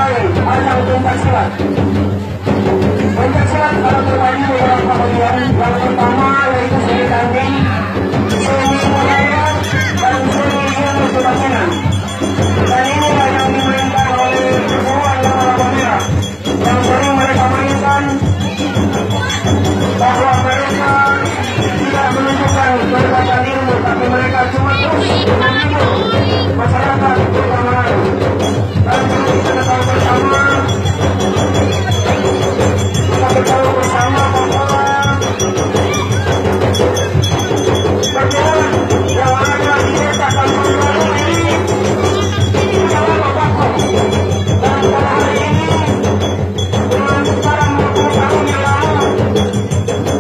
dimulai ajang pencak silat. Pencak silat akan terbagi beberapa bagian. Yang pertama yaitu seni tanding, seni mengayak, dan seni ilmu kebatinan. Dan inilah yang dimainkan oleh perguruan yang warna merah, yang sering mereka mainkan bahwa mereka tidak menunjukkan berbagai ilmu, tapi mereka cuma terus menghibur masyarakat Kota Manado. Dan kita tahu bersama bahwa perjalanan yang ada di desa Kampung Baru ini adalah baku. Dan pada hari ini dengan sekarang 20 tahun yang lalu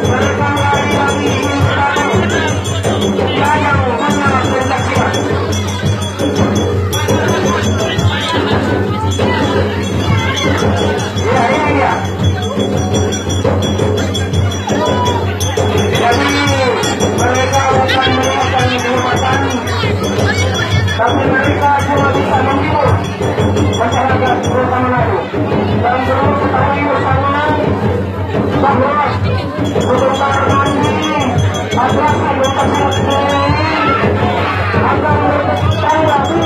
mereka lagi ingin berlalu yang hanya pencak silat. Ya, ini dia. Jadi mereka akan mendapatkan kehormatan, tapi mereka cuma bisa menghibur masyarakat Kota Manado. Dan perlu ketahui bersama bahwa sebentar nanti atraksi pencak silat ini akan berkembang lagi.